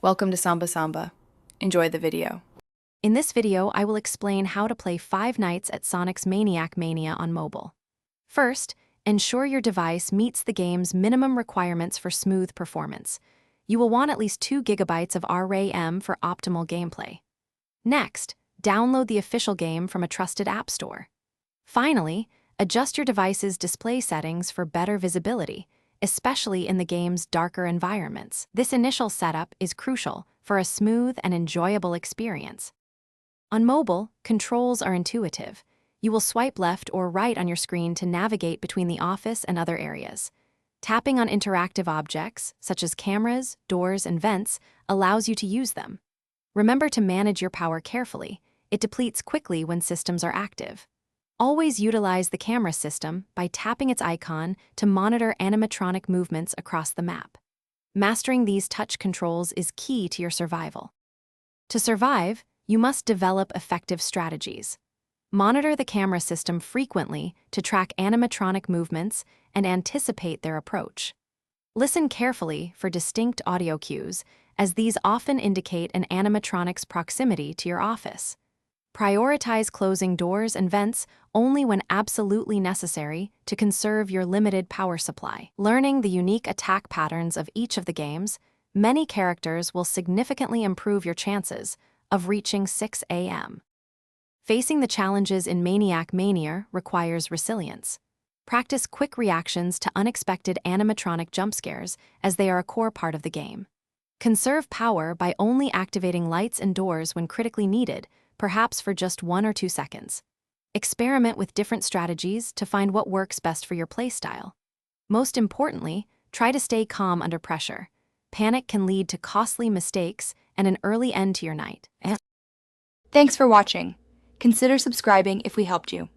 Welcome to Samba Samba. Enjoy the video. In this video, I will explain how to play 5 Nights at Sonic's Maniac Mania on mobile. First, ensure your device meets the game's minimum requirements for smooth performance. You will want at least 2 GB of RAM for optimal gameplay. Next, download the official game from a trusted app store. Finally, adjust your device's display settings for better visibility, especially in the game's darker environments. This initial setup is crucial for a smooth and enjoyable experience. On mobile, controls are intuitive. You will swipe left or right on your screen to navigate between the office and other areas. Tapping on interactive objects, such as cameras, doors, and vents, allows you to use them. Remember to manage your power carefully. It depletes quickly when systems are active. Always utilize the camera system by tapping its icon to monitor animatronic movements across the map. Mastering these touch controls is key to your survival. To survive, you must develop effective strategies. Monitor the camera system frequently to track animatronic movements and anticipate their approach. Listen carefully for distinct audio cues, as these often indicate an animatronic's proximity to your office. Prioritize closing doors and vents only when absolutely necessary to conserve your limited power supply. Learning the unique attack patterns of each of the games, many characters will significantly improve your chances of reaching 6 a.m. Facing the challenges in Maniac Mania requires resilience. Practice quick reactions to unexpected animatronic jump scares, as they are a core part of the game. Conserve power by only activating lights and doors when critically needed, perhaps for just 1 or 2 seconds. Experiment with different strategies to find what works best for your playstyle. Most importantly, try to stay calm under pressure. Panic can lead to costly mistakes and an early end to your night. Thanks for watching. Consider subscribing if we helped you.